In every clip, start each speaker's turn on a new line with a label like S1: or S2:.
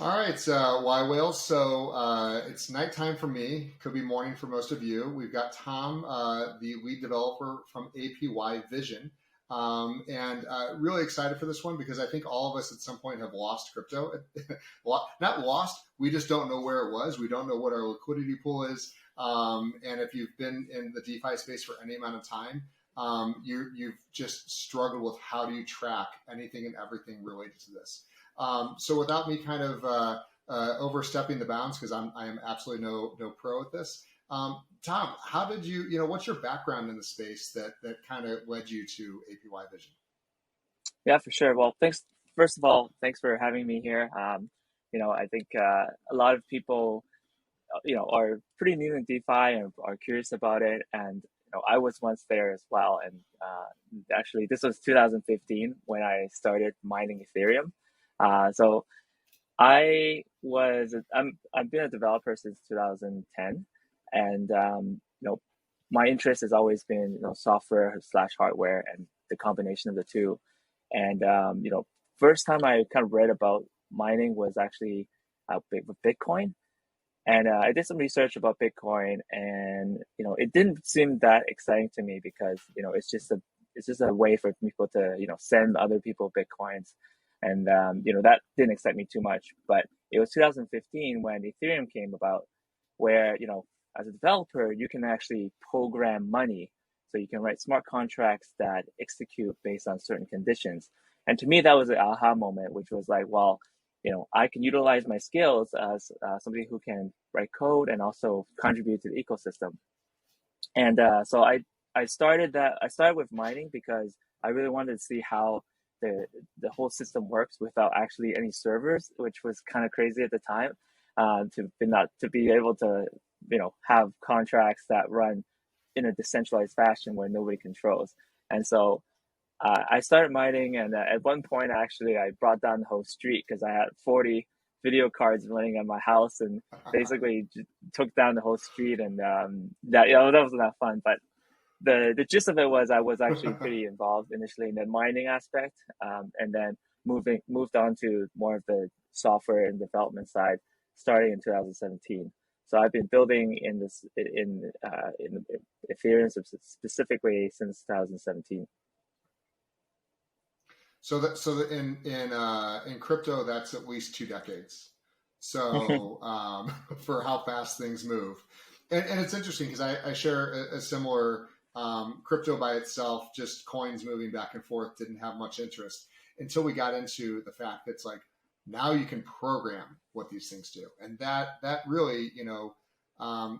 S1: All right, Y Whales. So it's nighttime for me. Could be morning for most of you. We've got Tom, the lead developer from APY.Vision, and really excited for this one because I think all of us at some point have lost crypto. Not lost. We just don't know where it was. We don't know what our liquidity pool is. And if you've been in the DeFi space for any amount of time, you've just struggled with how do you track anything and everything related to this. So without me kind of overstepping the bounds, because I am absolutely no pro at this, Tom, how did what's your background in the space that kind of led you to APY.Vision?
S2: Yeah, for sure. Well, thanks. First of all, thanks for having me here. I think a lot of people, are pretty new in DeFi and are curious about it. And I was once there as well. And actually, this was 2015 when I started mining Ethereum. So I've been a developer since 2010, and my interest has always been software slash hardware and the combination of the two. And first time I kind of read about mining was actually with Bitcoin, and I did some research about Bitcoin, and it didn't seem that exciting to me because it's just a way for people to send other people Bitcoins, and that didn't excite me too much. But it was 2015 when Ethereum came about, where as a developer you can actually program money, so you can write smart contracts that execute based on certain conditions. And to me, that was an aha moment, which was like, well, I can utilize my skills as somebody who can write code and also contribute to the ecosystem. And so I started that. I started with mining because I really wanted to see how the whole system works without actually any servers, which was kind of crazy at the time. To be able to have contracts that run in a decentralized fashion where nobody controls. And so I started mining, and at one point, actually, I brought down the whole street because I had 40 video cards running at my house, and basically took down the whole street. And that was not fun. But the gist of it was I was actually pretty involved initially in the mining aspect, and then moved on to more of the software and development side, starting in 2017. So I've been building in Ethereum specifically since 2017.
S1: So that in crypto, that's at least 2 decades. So for how fast things move, and it's interesting because I share a similar crypto by itself, just coins moving back and forth, didn't have much interest until we got into the fact that it's like now you can program what these things do, and that really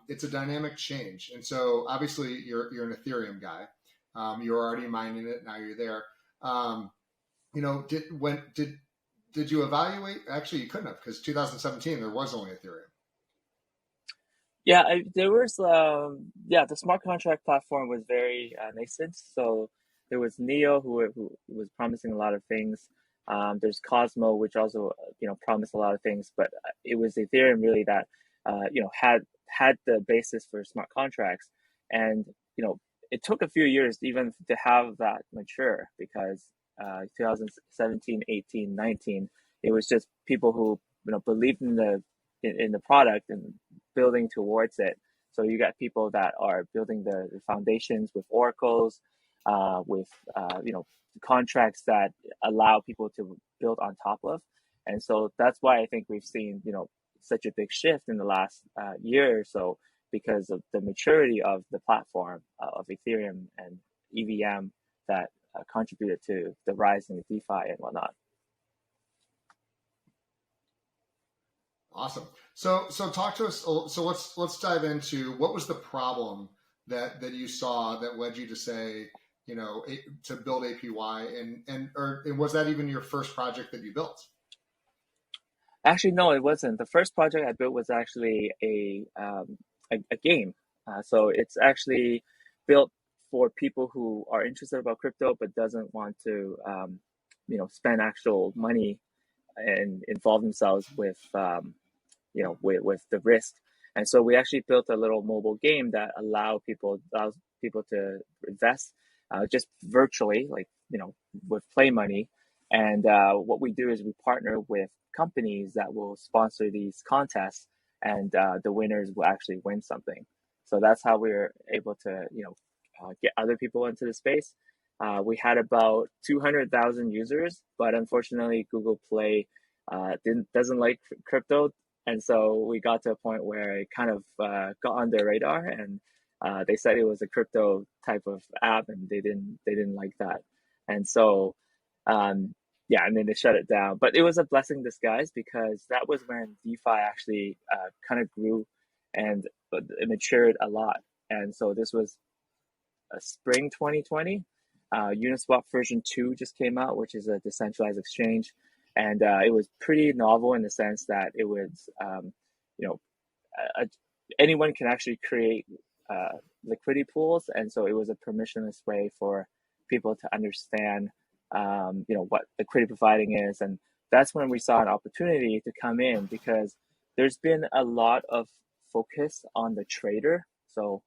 S1: it's a dynamic change. And so obviously you're an Ethereum guy, you're already mining it, now you're there. Did you evaluate? Actually, you couldn't have because 2017 there was only Ethereum.
S2: Yeah, there was the smart contract platform was very nascent. So there was Neo who was promising a lot of things. There's Cosmo, which also promised a lot of things, but it was Ethereum really that had the basis for smart contracts. And it took a few years even to have that mature because 2017, 18, 19, it was just people who believed in the product and building towards it. So you got people that are building the foundations with oracles, with contracts that allow people to build on top of. And so that's why I think we've seen such a big shift in the last year or so, because of the maturity of the platform of Ethereum and EVM that contributed to the rise in the DeFi and whatnot.
S1: Awesome. So talk to us. So let's dive into what was the problem that you saw that led you to say to build APY, and was that even your first project that you built?
S2: Actually, no, it wasn't. The first project I built was actually a game. So it's actually built for people who are interested about crypto but doesn't want to spend actual money and involve themselves with with the risk. And so we actually built a little mobile game that allows people to invest just virtually, like with play money, And what we do is we partner with companies that will sponsor these contests, and the winners will actually win something. So that's how we're able to, get other people into the space. We had about 200,000 users, but unfortunately, Google Play doesn't like crypto, and so we got to a point where it kind of got on their radar, and they said it was a crypto type of app, and they didn't like that, and so yeah, and then they shut it down. But it was a blessing in disguise because that was when DeFi actually kind of grew and it matured a lot. And so this was spring 2020. Uniswap version 2 just came out, which is a decentralized exchange. And it was pretty novel in the sense that it was, you know, anyone can actually create liquidity pools. And so it was a permissionless way for people to understand, what liquidity providing is. And that's when we saw an opportunity to come in because there's been a lot of focus on the trader. So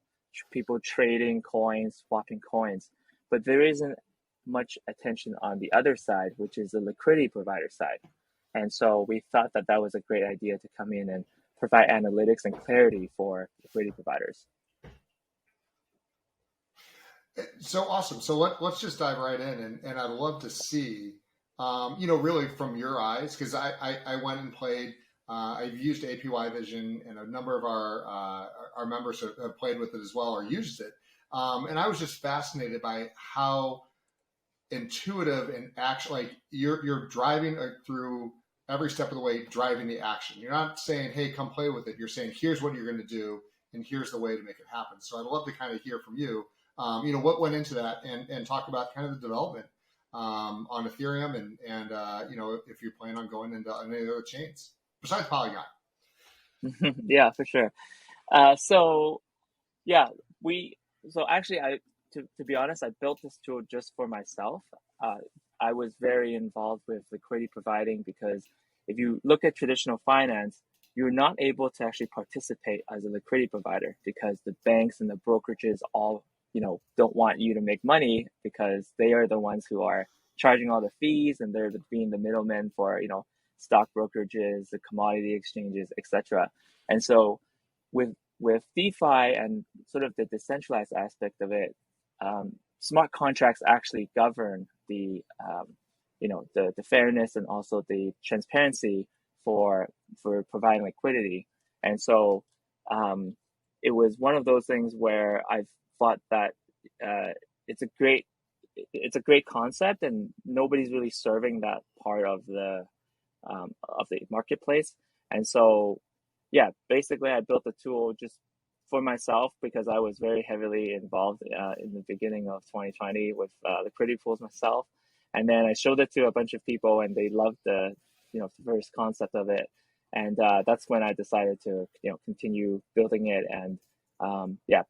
S2: people trading coins, swapping coins, but there isn't much attention on the other side, which is the liquidity provider side. And so we thought that that was a great idea to come in and provide analytics and clarity for liquidity providers.
S1: So awesome. So let's just dive right in, and I'd love to see, really from your eyes, because I went and played. I've used APY.Vision, and a number of our members have played with it as well or used it, and I was just fascinated by how intuitive and actually like you're driving through every step of the way, driving the action. You're not saying, "Hey, come play with it." You're saying, "Here's what you're going to do, and here's the way to make it happen." So I'd love to kind of hear from you. What went into that, and talk about kind of the development on Ethereum, and if you're planning on going into any other chains besides Polygon.
S2: Yeah, for sure. So yeah, we so actually to be honest, I built this tool just for myself. Uh, I was very involved with liquidity providing because if you look at traditional finance, you're not able to actually participate as a liquidity provider because the banks and the brokerages all, don't want you to make money because they are the ones who are charging all the fees and they're being the middlemen for, stock brokerages, the commodity exchanges, etc. And so with DeFi and sort of the decentralized aspect of it, smart contracts actually govern the fairness and also the transparency for providing liquidity. And so it was one of those things where I thought that uh, it's a great concept, and nobody's really serving that part of the marketplace. And so, yeah, basically, I built a tool just for myself because I was very heavily involved in the beginning of 2020 with liquidity pools myself. And then I showed it to a bunch of people, and they loved the first concept of it. And that's when I decided to, continue building it and,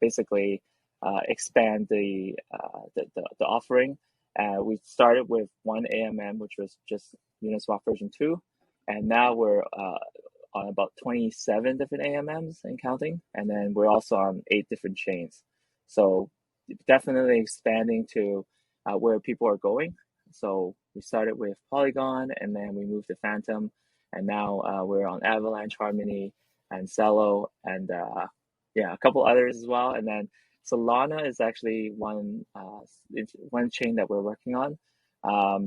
S2: basically expand the offering. We started with one AMM, which was just Uniswap version 2, and now we're on about 27 different AMMs and counting, and then we're also on 8 different chains. So definitely expanding to where people are going. So we started with Polygon, and then we moved to Phantom, and now we're on Avalanche, Harmony, and Cello, and a couple others as well. And then Solana is actually one chain that we're working on. A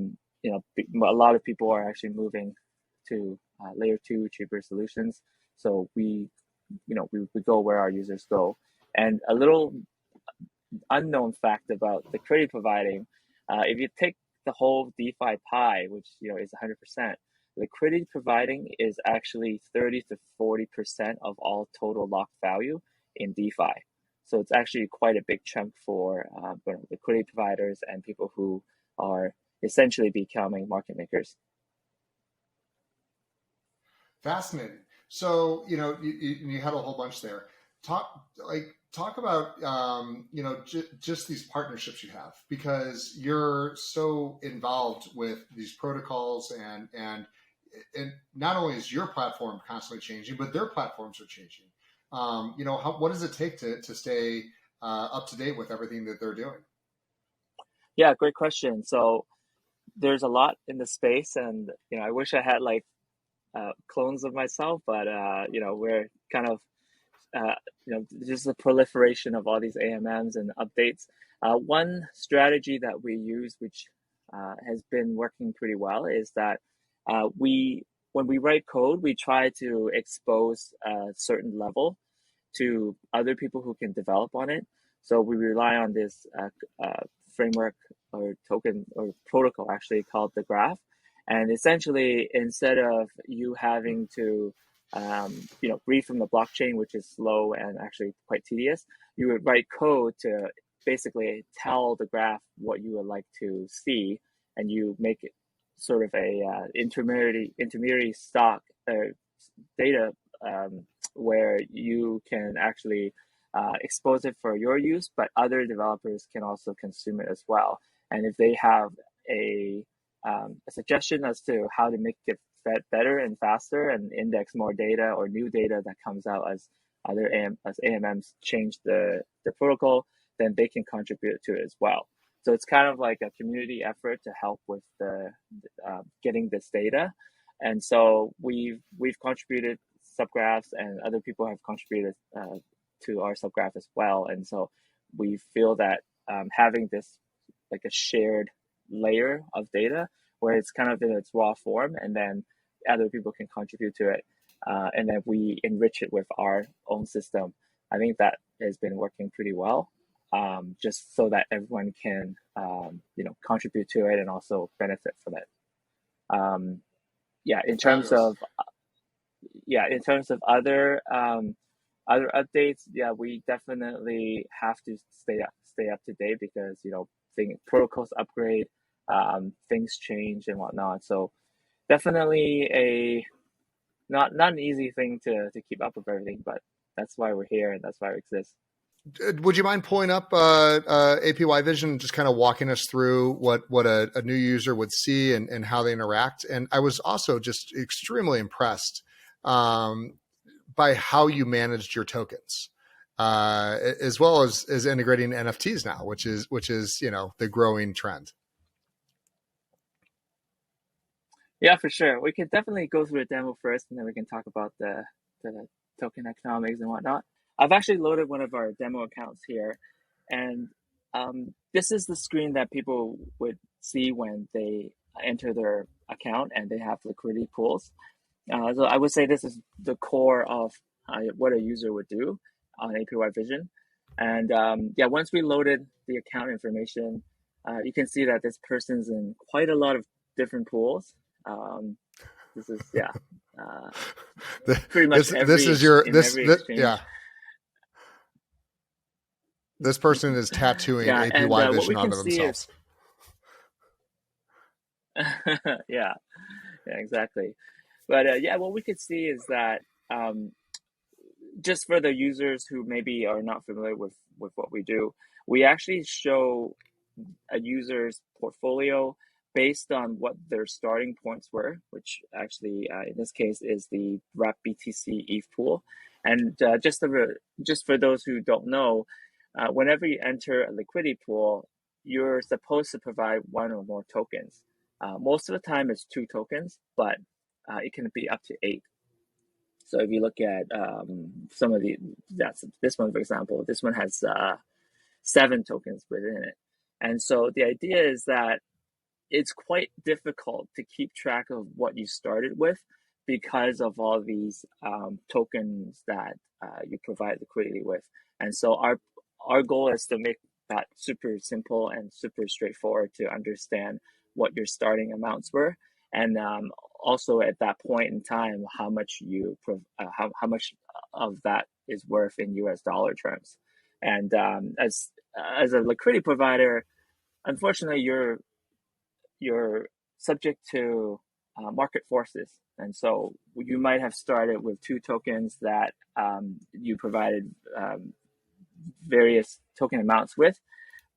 S2: lot of people are actually moving to layer 2 cheaper solutions. So we go where our users go. And a little unknown fact about liquidity providing, if you take the whole DeFi pie, which is 100%, liquidity providing is actually 30 to 40% of all total locked value in DeFi. So it's actually quite a big chunk for liquidity providers and people who are essentially becoming market makers.
S1: Fascinating. So you had a whole bunch there. Talk about just these partnerships you have, because you're so involved with these protocols, and not only is your platform constantly changing, but their platforms are changing. What does it take to stay up to date with everything that they're doing?
S2: Yeah, great question. So there's a lot in the space, and I wish I had like clones of myself, but we're kind of just the proliferation of all these AMMs and updates. One strategy that we use, which has been working pretty well, is that when we write code, we try to expose a certain level to other people who can develop on it. So we rely on this framework or token or protocol actually called the graph. And essentially, instead of you having to read from the blockchain, which is slow and actually quite tedious, you would write code to basically tell the graph what you would like to see, and you make it sort of a intermediary stock data where you can actually expose it for your use, but other developers can also consume it as well. And if they have a suggestion as to how to make it better and faster and index more data or new data that comes out as AMMs change the protocol, then they can contribute to it as well. So it's kind of like a community effort to help with the getting this data. And so we've contributed subgraphs, and other people have contributed to our subgraph as well. And so we feel that having this like a shared layer of data where it's kind of in its raw form, and then other people can contribute to it, and then we enrich it with our own system. I think that has been working pretty well, just so that everyone can contribute to it and also benefit from it. Yeah,
S1: Fabulous.
S2: in terms of other updates, yeah, we definitely have to stay up to date because protocols upgrade, things change and whatnot. So definitely a not an easy thing to keep up with everything, but that's why we're here and that's why we exist.
S1: Would you mind pulling up APY.Vision and just kind of walking us through what a new user would see and how they interact? And I was also just extremely impressed by how you managed your tokens, as well as integrating NFTs now, which is the growing trend.
S2: Yeah, for sure. We can definitely go through the demo first, and then we can talk about the token economics and whatnot. I've actually loaded one of our demo accounts here, and this is the screen that people would see when they enter their account and they have liquidity pools. So I would say this is the core of what a user would do on APY.Vision. And yeah, once we loaded the account information, you can see that this person's in quite a lot of different pools. This is pretty much
S1: This is your
S2: every
S1: yeah.
S2: exchange.
S1: This person is tattooing
S2: Yeah, and what we
S1: APY.Vision
S2: can
S1: onto
S2: see is
S1: themselves.
S2: yeah, exactly. But yeah, what we could see is that just for the users who maybe are not familiar with what we do, we actually show a user's portfolio based on what their starting points were, which actually in this case is the wrap BTC ETH pool. And just for those who don't know, whenever you enter a liquidity pool, you're supposed to provide one or more tokens. Most of the time it's 2 tokens, but it can be up to 8. So if you look at some of that's this one, for example, this one has 7 tokens within it. And so the idea is that it's quite difficult to keep track of what you started with because of all these tokens that you provide liquidity with. And so our goal is to make that super simple and super straightforward to understand what your starting amounts were, and also at that point in time how much how much of that is worth in US dollar terms. And as a liquidity provider, unfortunately you're subject to market forces. And so you might have started with 2 tokens that you provided various token amounts with,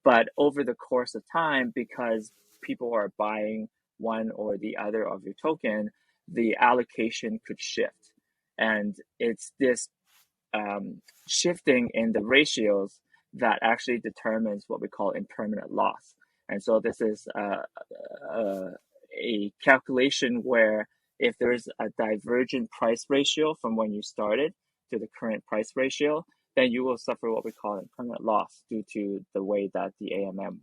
S2: but over the course of time, because people are buying one or the other of your token, the allocation could shift. And it's this shifting in the ratios that actually determines what we call impermanent loss. And so this is a calculation where if there's a divergent price ratio from when you started to the current price ratio, then you will suffer what we call impermanent loss due to the way that the AMM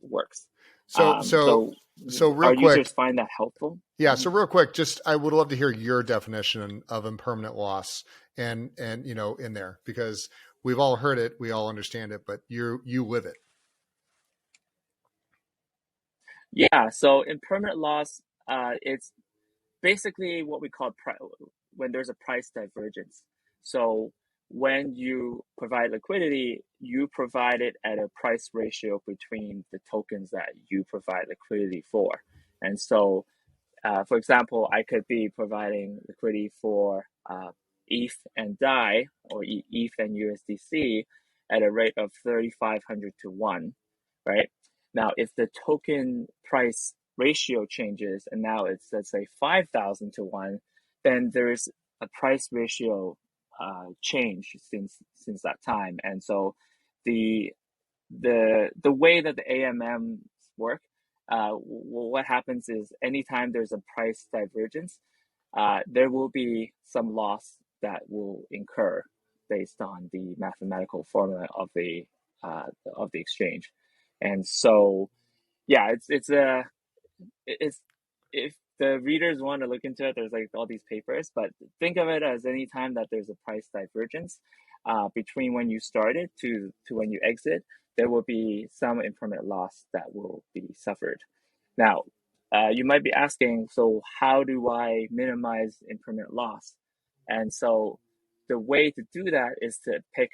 S2: works.
S1: So, so,
S2: So
S1: so real
S2: our
S1: quick,
S2: users find that helpful.
S1: yeah.
S2: Mhm.
S1: So real quick, just I would love to hear your definition of impermanent loss, and in there, because we've all heard it, we all understand it, but you live it.
S2: Yeah, so impermanent loss, it's basically what we call when there's a price divergence. So when you provide liquidity, you provide it at a price ratio between the tokens that you provide liquidity for. And so, for example, I could be providing liquidity for ETH and DAI, or ETH and USDC, at a rate of 3,500 to 1, right? Now, if the token price ratio changes and now it's, let's say, 5,000 to 1, then there's a price ratio change since that time. And so the the way that the AMMs work, what happens is anytime there's a price divergence, there will be some loss that will incur based on the mathematical formula of the exchange. And so, yeah, it's if the readers want to look into it, there's like all these papers, but think of it as any time that there's a price divergence between when you started to when you exit, there will be some impermanent loss that will be suffered. Now, you might be asking, so how do I minimize impermanent loss? And so the way to do that is to pick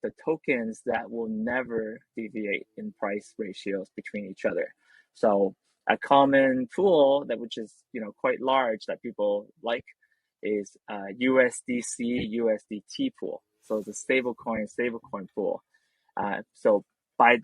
S2: the tokens that will never deviate in price ratios between each other. So a common pool that which is quite large that people like is USDC USDT pool. So it's a stablecoin pool. So by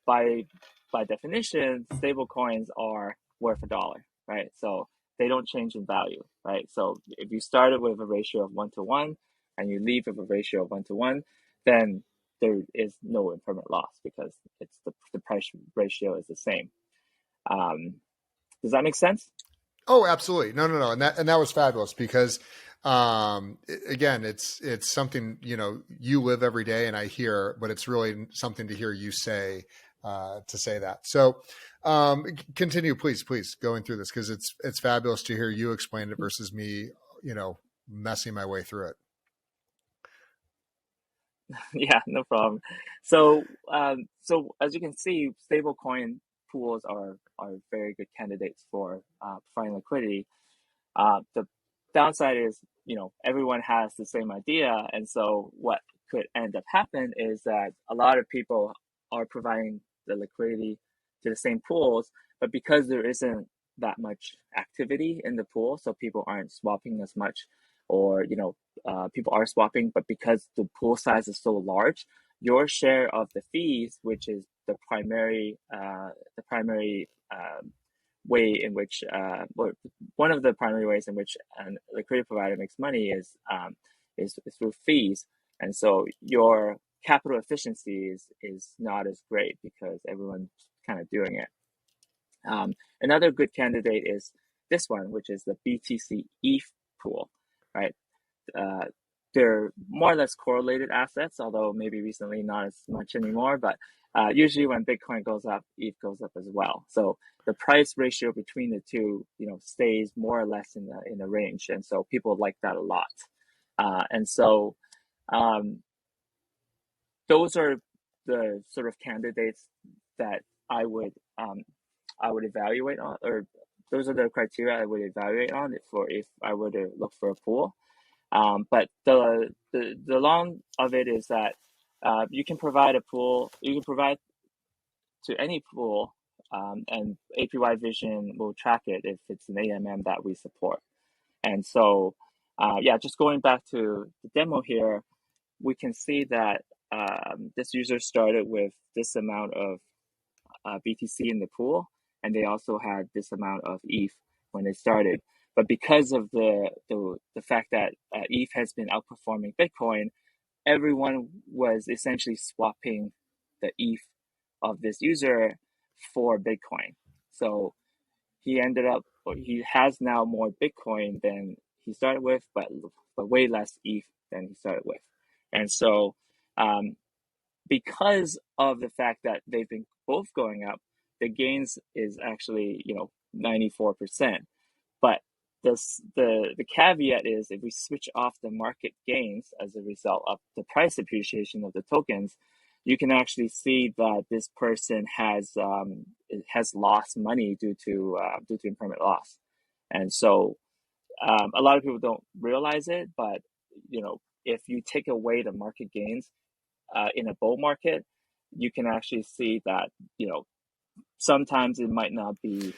S2: by by definition, stable coins are worth $1, right? So they don't change in value, right? So if you started with a ratio of 1 to 1 and you leave with a ratio of 1 to 1, then there is no impermanent loss because it's the price ratio is the same. Um, does that make sense?
S1: Oh, absolutely. No, no, no. And that was fabulous because again, it's something, you live every day and I hear, but it's really something to hear you say to say that. So continue, please going through this because it's fabulous to hear you explain it versus me, messing my way through it.
S2: Yeah, no problem. So as you can see, stablecoin pools are very good candidates for providing liquidity. The downside is, everyone has the same idea, and so what could end up happen is that a lot of people are providing the liquidity to the same pools, but because there isn't that much activity in the pool, so people aren't swapping as much, or people are swapping, but because the pool size is so large, your share of the fees, which is the primary way in which, or one of the primary ways in which a liquidity provider makes money is through fees, and so your capital efficiency is not as great because everyone's kind of doing it. Another good candidate is this one, which is the BTC ETH pool, right? Uh, they're more or less correlated assets, although maybe recently not as much anymore. But usually when Bitcoin goes up, ETH goes up as well. So the price ratio between the two, stays more or less in the range, and so people like that a lot. And so um, those are the sort of candidates that I would um, I would evaluate on, or those are the criteria I would evaluate on if I were to look for a pool. But the long of it is that you can provide a pool, you can provide to any pool, and APY.Vision will track it if it's an AMM that we support. And so, yeah, just going back to the demo here, we can see that this user started with this amount of BTC in the pool, and they also had this amount of ETH when they started. But because of the fact that ETH has been outperforming Bitcoin, everyone was essentially swapping the ETH of this user for Bitcoin. So he has now more Bitcoin than he started with, but way less ETH than he started with. And so, um, because of the fact that they've been both going up, the gains is actually 94%. But the caveat is if we switch off the market gains as a result of the price appreciation of the tokens, you can actually see that this person has lost money due to impermanent loss, and so a lot of people don't realize it. But if you take away the market gains in a bull market, you can actually see that sometimes it might not be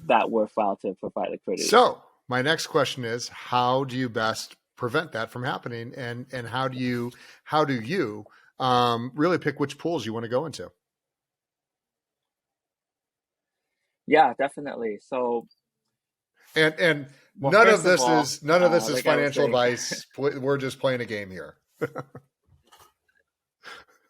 S2: that worthwhile to provide liquidity.
S1: So my next question is, how do you best prevent that from happening, and how do you really pick which pools you want to go into?
S2: Yeah, definitely. So,
S1: And
S2: well,
S1: none of
S2: first of
S1: this
S2: all,
S1: is
S2: like I was
S1: financial
S2: saying,
S1: advice. We're just playing a game here.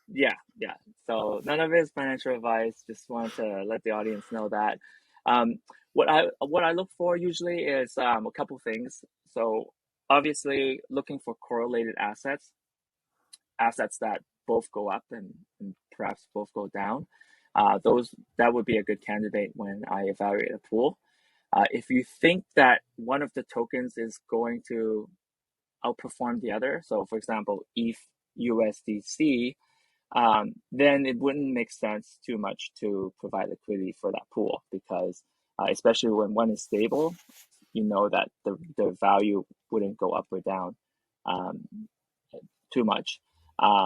S2: yeah, yeah. So none of it is financial advice. Just wanted to let the audience know that. Um, what I look for usually is a couple things. So obviously, looking for correlated assets that both go up and perhaps both go down. That would be a good candidate when I evaluate a pool. If you think that one of the tokens is going to outperform the other, so for example, ETH USDC, then it wouldn't make sense too much to provide liquidity for that pool because, especially when one is stable, you know that the value wouldn't go up or down um, too much,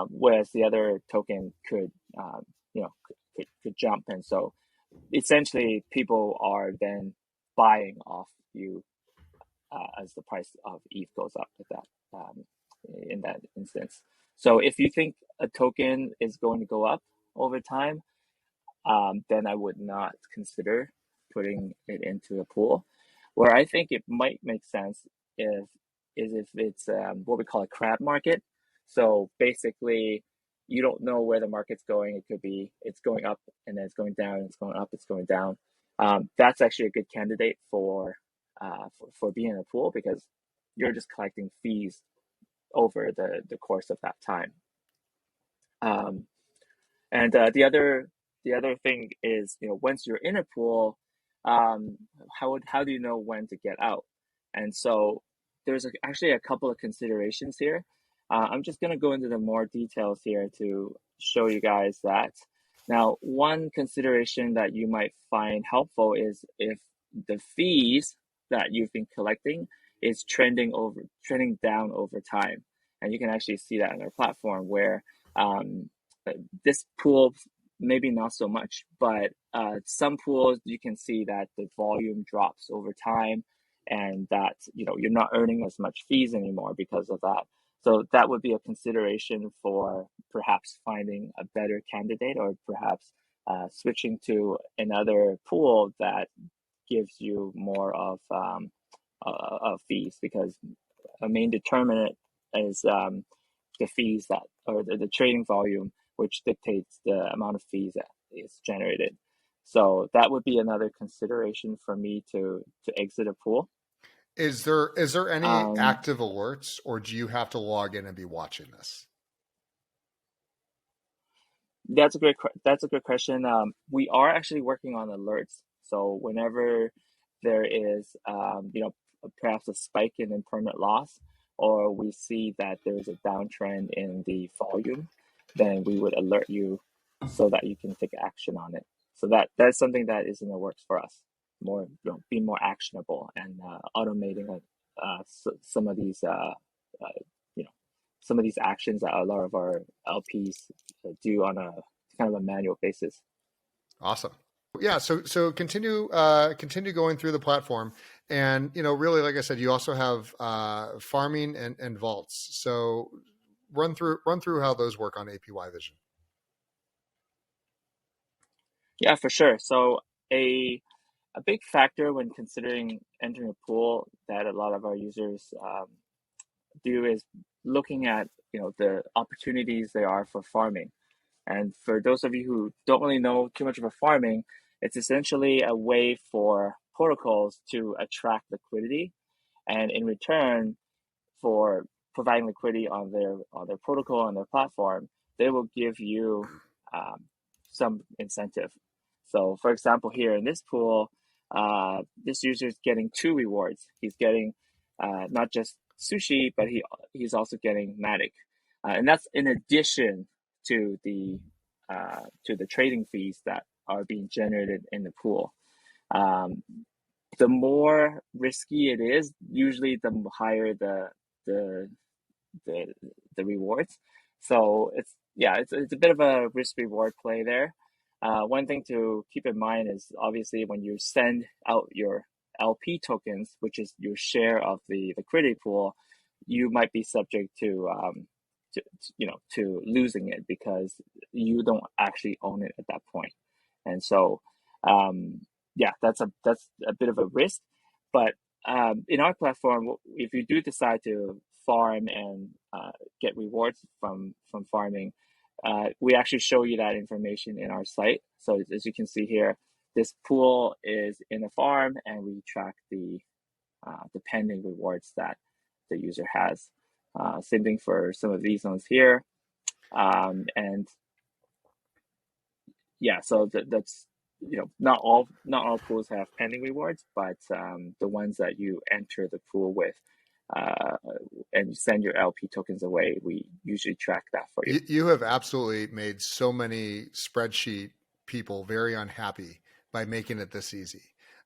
S2: whereas the other token could, could jump, and so essentially people are then buying off you as the price of ETH goes up with that in that instance. So if you think a token is going to go up over time, then I would not consider putting it into a pool. Where I think it might make sense if it's what we call a crab market. So basically, you don't know where the market's going. It could be it's going up and then it's going down. It's going up. It's going down. That's actually a good candidate for being in a pool because you're just collecting fees over the course of that time. Um, and the other thing is, once you're in a pool, how do you know when to get out? And so there's actually a couple of considerations here. I'm just going to go into the more details here to show you guys that. Now, one consideration that you might find helpful is if the fees that you've been collecting is trending down over time, and you can actually see that on our platform where um, this pool maybe not so much, but some pools you can see that the volume drops over time, and that you're not earning as much fees anymore because of that. So that would be a consideration for perhaps finding a better candidate, or perhaps switching to another pool that gives you more of fees, because a main determinant is the fees that, or the trading volume, which dictates the amount of fees that is generated. So that would be another consideration for me to exit a pool.
S1: Is there any
S2: Um,
S1: active alerts, or do you have to log in and be watching this?
S2: that's a good question. We are actually working on alerts. So whenever there is, perhaps a spike in impermanent loss, or we see that there's a downtrend in the volume, then we would alert you so that you can take action on it. So that's something that is in the works for us. More, be more actionable and automating some of these, you know, some of these actions that a lot of our LPs do on a kind of a manual basis.
S1: Awesome. Yeah. So continue going through the platform, and really, like I said, you also have farming and vaults. So run through how those work on APY.Vision.
S2: Yeah, for sure. So a big factor when considering entering a pool that a lot of our users do is looking at the opportunities there are for farming. And for those of you who don't really know too much about farming, it's essentially a way for protocols to attract liquidity, and in return for providing liquidity on their protocol on their platform, they will give you um, some incentive. So, for example, here in this pool, this user is getting two rewards. He's getting not just sushi, but he's also getting Matic, and that's in addition to the trading fees that are being generated in the pool. Um, the more risky it is, usually the higher the the the rewards. So it's a bit of a risk reward play there. One thing to keep in mind is obviously when you send out your LP tokens, which is your share of the liquidity pool, you might be subject to to losing it because you don't actually own it at that point. And so um, that's a bit of a risk, but in our platform, if you do decide to farm and get rewards from farming, we actually show you that information in our site. So as you can see here, this pool is in a farm, and we track the pending rewards that the user has. Same thing for some of these ones here, and yeah, so that's not all pools have pending rewards, but the ones that you enter the pool with uh, and send your LP tokens away, we usually track that for you.
S1: You have absolutely made so many spreadsheet people very unhappy by making it this easy.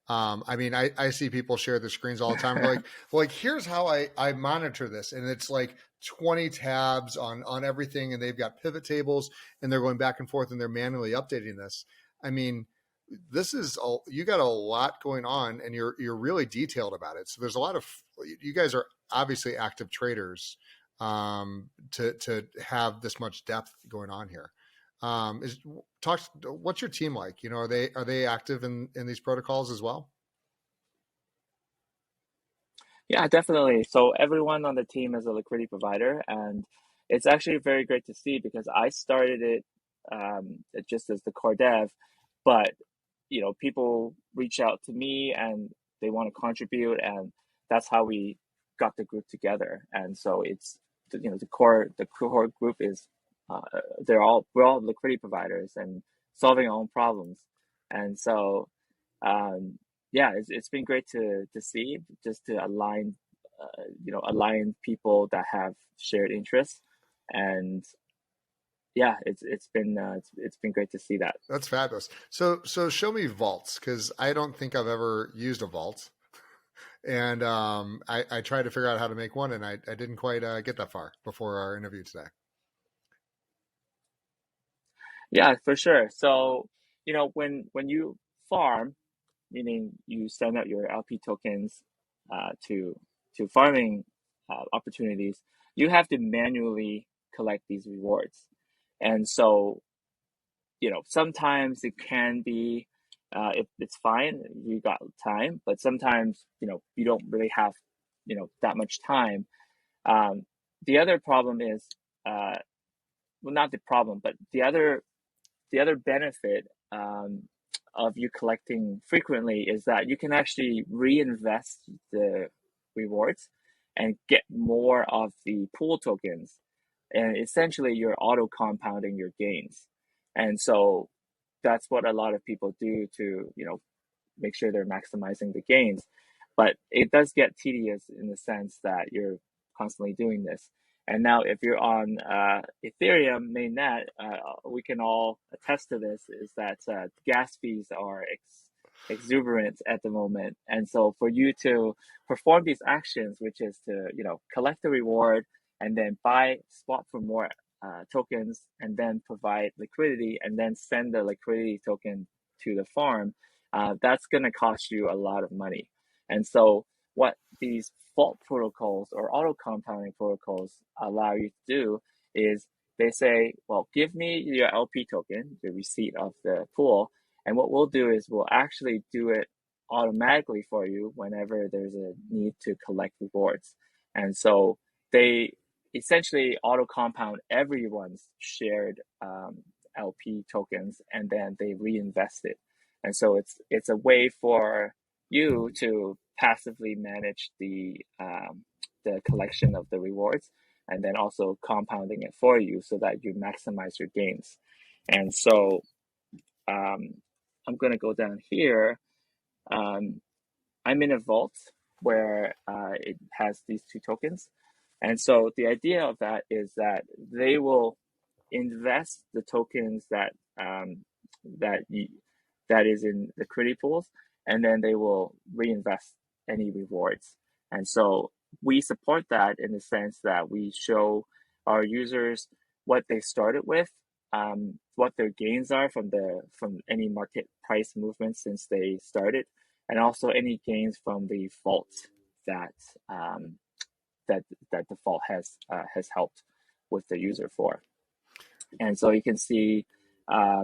S1: I mean, I see people share the screens all the time. Like, here's how I monitor this. And it's like 20 tabs on everything. And they've got pivot tables and they're going back and forth and they're manually updating this. I mean, you got a lot going on and you're really detailed about it. So there's a lot of, you guys are obviously active traders to have this much depth going on here. What's your team like? You know, are they active in these protocols as well?
S2: Yeah, definitely. So everyone on the team is a liquidity provider, and it's actually very great to see because I started it just as the core dev, but people reach out to me and they want to contribute, and that's how we got the group together. And so it's the core group is we're all liquidity providers and solving our own problems, and so um, yeah, it's been great to see just to align people that have shared interests, and yeah, it's been great to see that.
S1: That's fabulous. So show me vaults because I don't think I've ever used a vault, and I tried to figure out how to make one, and I didn't quite get that far before our interview today.
S2: Yeah, for sure. So when you farm, meaning you send out your LP tokens to farming opportunities, you have to manually collect these rewards. And so, sometimes it can be it's fine, you got time, but sometimes, you don't really have, that much time. Um, the other problem is, well, not the problem, but the other benefit of you collecting frequently is that you can actually reinvest the rewards and get more of the pool tokens. And essentially, you're auto compounding your gains. And so that's what a lot of people do to, make sure they're maximizing the gains. But it does get tedious in the sense that you're constantly doing this. And now, if you're on Ethereum mainnet, we can all attest to this: is that gas fees are exuberant at the moment, and so for you to perform these actions, which is to collect the reward and then buy swap for more tokens, and then provide liquidity, and then send the liquidity token to the farm, that's going to cost you a lot of money. And so what these fault protocols or auto compounding protocols allow you to do is they say, well, give me your LP token, the receipt of the pool, and what we'll do is we'll actually do it automatically for you whenever there's a need to collect rewards. And so they essentially auto compound everyone's shared LP tokens and then they reinvest it. And so it's a way for you to passively manage the collection of the rewards and then also compounding it for you so that you maximize your gains. And so um, I'm going to go down here. Um, I'm in a vault where it has these two tokens. And so the idea of that is that they will invest the tokens that you, that is in the liquidity pools, and then they will reinvest any rewards. And so we support that in the sense that we show our users what they started with, what their gains are from any market price movement since they started, and also any gains from the vault that that that the vault has helped with the user for. And so you can see, I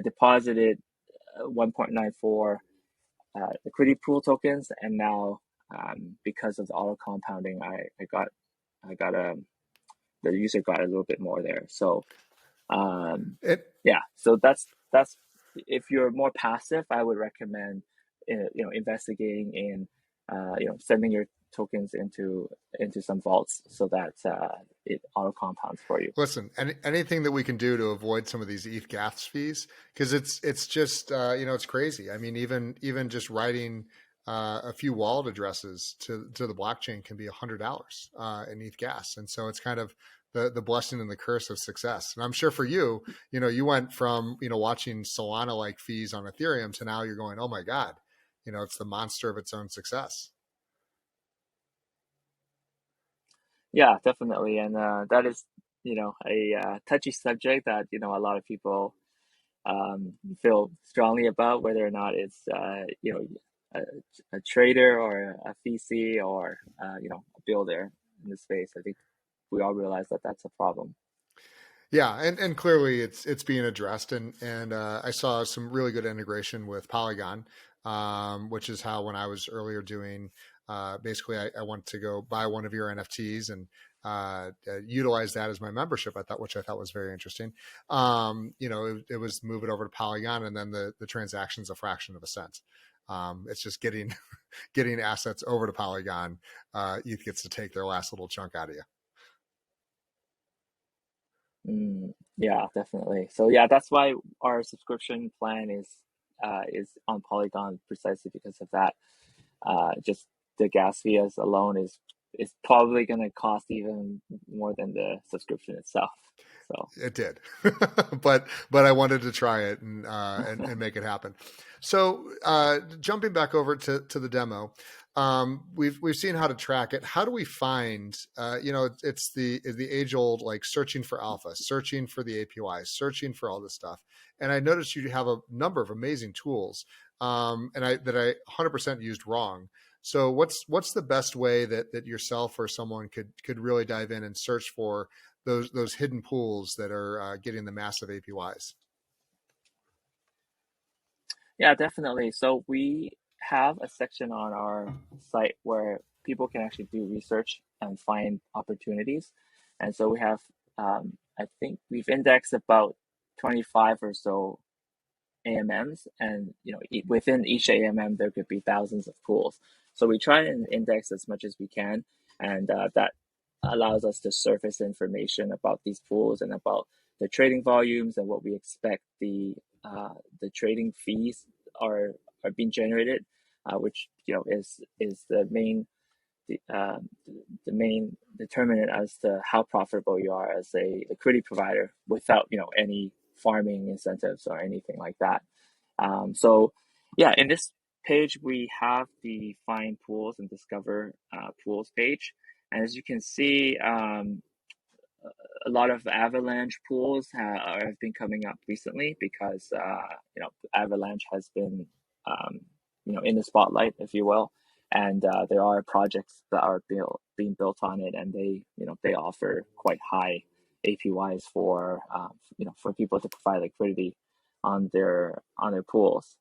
S2: deposited 1.94 liquidity pool tokens, and now because of the auto compounding, I got the user got a little bit more there. So yeah, so that's if you're more passive, I would recommend investigating in sending your tokens into some vaults so that it auto compounds for you.
S1: Listen, anything that we can do to avoid some of these ETH gas fees, because it's just it's crazy. I mean, even just writing a few wallet addresses to the blockchain can be $100 in ETH gas, and so it's kind of the blessing and the curse of success. And I'm sure for you, you went from watching Solana like fees on Ethereum to now you're going, oh my God, it's the monster of its own success.
S2: Yeah, definitely, and that is a touchy subject that a lot of people feel strongly about, whether or not it's a, a trader or a VC or a builder in the space. I think we all realize that that's a problem.
S1: Yeah, and clearly it's being addressed, and I saw some really good integration with Polygon, which is how when I was earlier doing, basically I wanted to go buy one of your NFTs and utilize that as my membership. Which I thought was very interesting. It was move it over to Polygon, and then the transaction's a fraction of a cent. It's just getting getting assets over to Polygon. ETH gets to take their last little chunk out of you.
S2: Yeah, definitely. So yeah, that's why our subscription plan is on Polygon precisely because of that. Just the gas fee as alone is probably going to cost even more than the subscription itself. So
S1: it did, but I wanted to try it and make it happen. So jumping back over to the demo, we've seen how to track it. How do we find? It's the age old like searching for alpha, searching for the APY, searching for all this stuff. And I noticed you have a number of amazing tools, and I 100% used wrong. So what's the best way that yourself or someone could really dive in and search for those hidden pools that are getting the massive APYs?
S2: yeah, definitely. So we have a section on our site where people can actually do research and find opportunities. And so we have, I think we've indexed about 25 or so AMMs, and within each AMM there could be thousands of pools. So we try and index as much as we can, and that allows us to surface information about these pools and about the trading volumes and what we expect the trading fees are being generated, which is the main the main determinant as to how profitable you are as a liquidity provider without any farming incentives or anything like that. So yeah, in this page we have the find pools and discover pools page, and as you can see, a lot of Avalanche pools have been coming up recently because Avalanche has been in the spotlight, if you will, and there are projects that are being built on it, and they offer quite high APYs for for people to provide liquidity on their pools.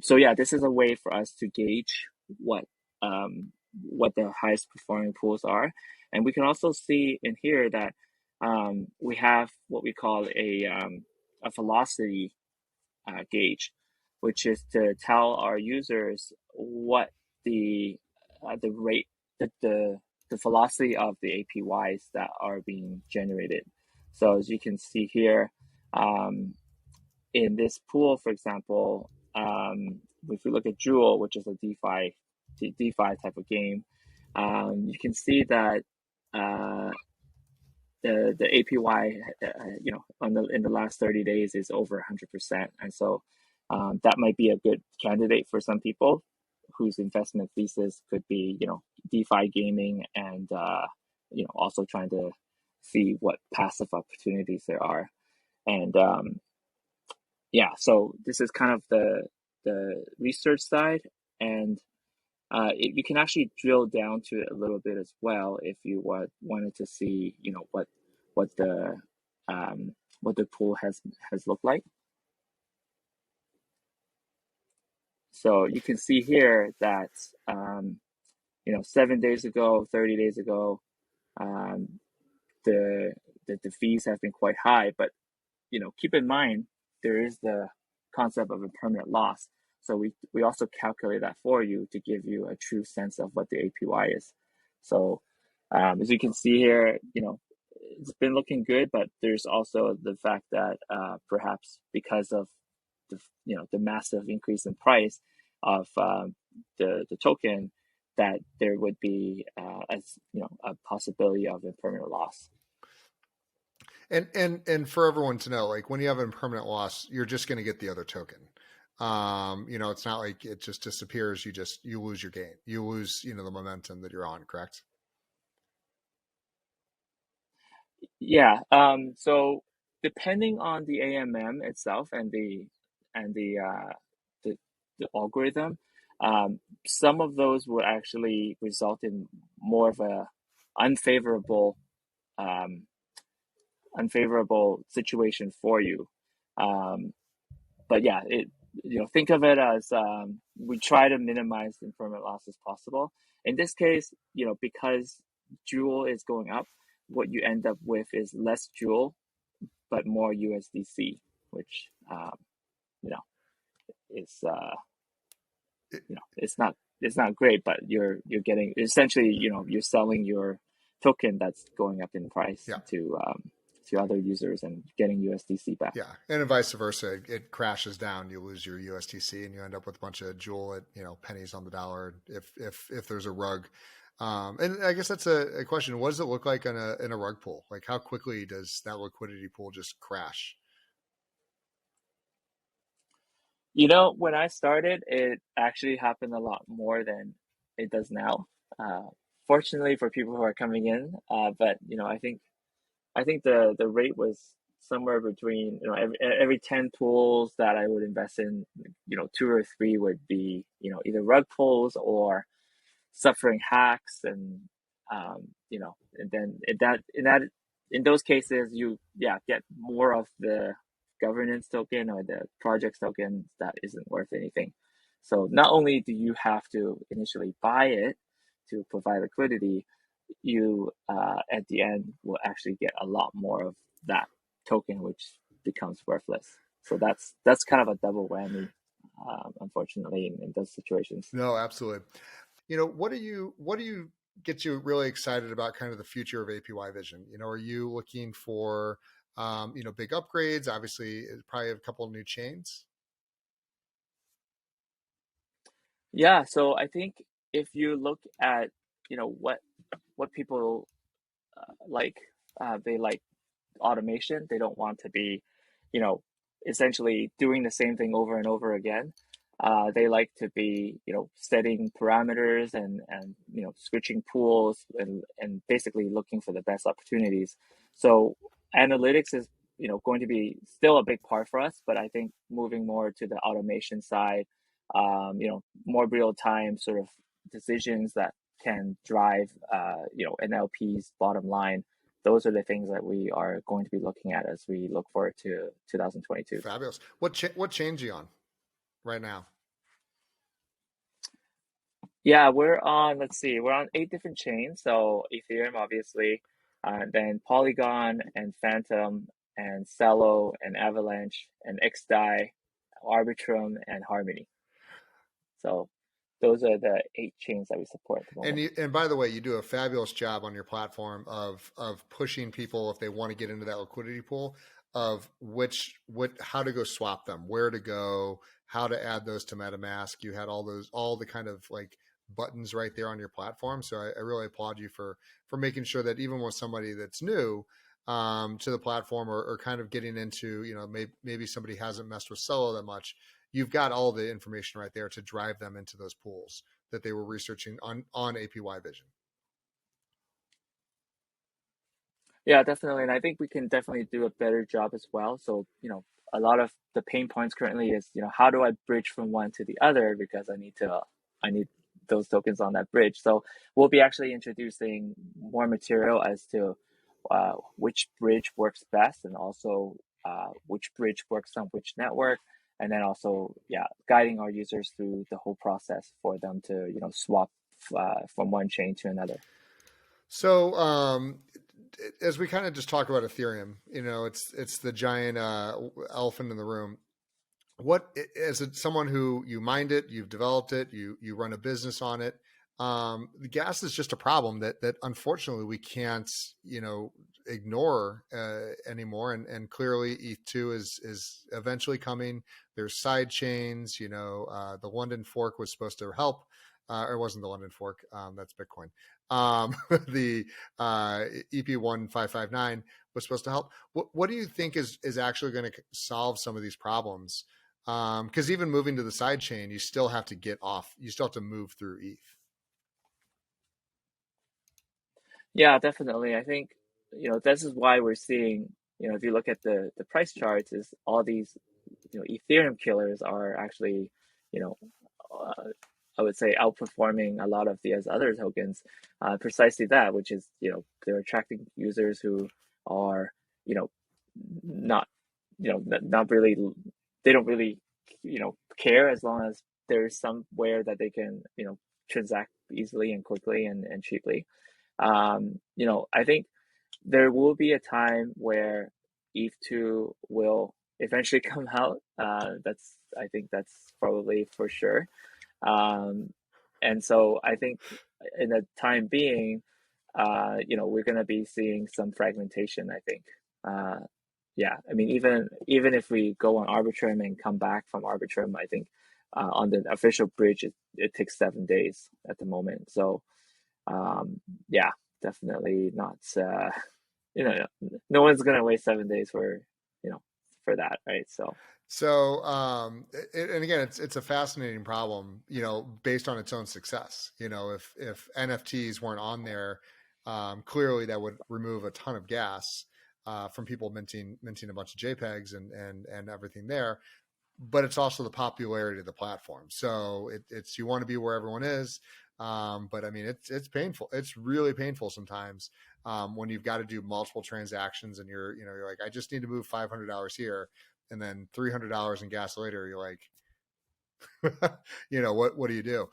S2: So yeah, this is a way for us to gauge what the highest performing pools are, and we can also see in here that we have what we call a velocity gauge, which is to tell our users what the rate, the velocity of the APYs that are being generated. So as you can see here, in this pool, for example, if we look at Jewel, which is a DeFi type of game, you can see that uh, the APY, in the last 30 days is over 100%, and so that might be a good candidate for some people whose investment thesis could be, DeFi gaming, and also trying to see what passive opportunities there are. And yeah, so this is kind of the research side, and you can actually drill down to it a little bit as well if you wanted to see, what the what the pool has looked like. So you can see here that 7 days ago, 30 days ago, um, the the fees have been quite high, but keep in mind there is the concept of impermanent loss. So we also calculate that for you to give you a true sense of what the APY is. So as you can see here, it's been looking good, but there's also the fact that perhaps because of the massive increase in price of the token, that there would be a possibility of impermanent loss.
S1: And for everyone to know, like when you have an impermanent loss, you're just going to get the other token. It's not like it just disappears. You lose your gain. You lose, the momentum that you're on, correct?
S2: Yeah. So depending on the AMM itself and the the algorithm, some of those will actually result in more of a unfavorable um, unfavorable situation for you. Um, but yeah, think of it as we try to minimize the impermanent loss as possible. In this case, because Jewel is going up, what you end up with is less Jewel but more USDC, which you know is it's not great, but you're getting essentially, you're selling your token that's going up in price
S1: Yeah.
S2: to other users and getting USDC back.
S1: Yeah, and vice versa. It crashes down, you lose your USDC, and you end up with a bunch of Jewel at pennies on the dollar. If there's a rug, and I guess that's a question. What does it look like in a rug pool? Like how quickly does that liquidity pool just crash?
S2: When I started, it actually happened a lot more than it does now. Uh, Fortunately for people who are coming in, but I think the rate was somewhere between, every 10 pools that I would invest in, two or three would be, either rug pulls or suffering hacks, and then in those cases you get more of the governance token or the project token that isn't worth anything. So not only do you have to initially buy it to provide liquidity, you at the end will actually get a lot more of that token, which becomes worthless. So that's kind of a double whammy, unfortunately, in those situations.
S1: No, absolutely. What do you get you really excited about kind of the future of APY.Vision? Are you looking for big upgrades? Obviously, probably a couple of new chains.
S2: Yeah, so I think if you look at what people like, they like automation. They don't want to be, you know, essentially doing the same thing over and over again. They like to be, setting parameters and switching pools and basically looking for the best opportunities. So analytics is, going to be still a big part for us, but I think moving more to the automation side, more real time sort of decisions that can drive, an LP's bottom line. Those are the things that we are going to be looking at as we look forward to 2022.
S1: Fabulous. What chain are you on right now?
S2: Yeah, we're on, let's see, we're on 8 different chains. So Ethereum, obviously, then Polygon and Phantom and Cello and Avalanche and XDAI, Arbitrum and Harmony. So those are the 8 chains that we support at the moment.
S1: And by the way, you do a fabulous job on your platform of pushing people if they want to get into that liquidity pool of how to go swap them, where to go, how to add those to MetaMask. You had all the kind of like buttons right there on your platform. So I really applaud you for making sure that even with somebody that's new to the platform or kind of getting into, maybe somebody hasn't messed with Solo that much, you've got all the information right there to drive them into those pools that they were researching on APY.Vision.
S2: Yeah, definitely. And I think we can definitely do a better job as well. So, a lot of the pain points currently is, how do I bridge from one to the other because I need those tokens on that bridge. So we'll be actually introducing more material as to which bridge works best and also which bridge works on which network. And then also, guiding our users through the whole process for them to, swap from one chain to another.
S1: So, as we kind of just talk about Ethereum, it's the giant elephant in the room. What, as someone who you mined it, you've developed it, you run a business on it, the gas is just a problem that unfortunately we can't ignore anymore. And clearly ETH2 is eventually coming. There's side chains. The London fork was supposed to help. Or it wasn't the London fork. That's Bitcoin. The EP1559 was supposed to help. What do you think is actually going to solve some of these problems? Because even moving to the side chain, you still have to get off. You still have to move through ETH.
S2: Yeah, definitely. I think, this is why we're seeing, if you look at the price charts, is all these, Ethereum killers are actually, uh, I would say outperforming a lot of these other tokens, precisely that, which is, they're attracting users who are, not, not really, they don't really, care as long as there's somewhere that they can, transact easily and quickly and cheaply. I think there will be a time where ETH2 will eventually come out. I think that's probably for sure. And so I think in the time being, we're going to be seeing some fragmentation, I think. I mean, even if we go on Arbitrum and come back from Arbitrum, I think on the official bridge, it takes 7 days at the moment. So, yeah, definitely not, no one's going to wait 7 days for that, right?
S1: So, and again, it's a fascinating problem, based on its own success. If NFTs weren't on there, clearly that would remove a ton of gas from people minting a bunch of JPEGs and everything there. But it's also the popularity of the platform. So it's you want to be where everyone is. But I mean, it's painful. It's really painful sometimes when you've got to do multiple transactions and you're like, I just need to move $500 here, and then $300 in gas later. You're like, what do you do?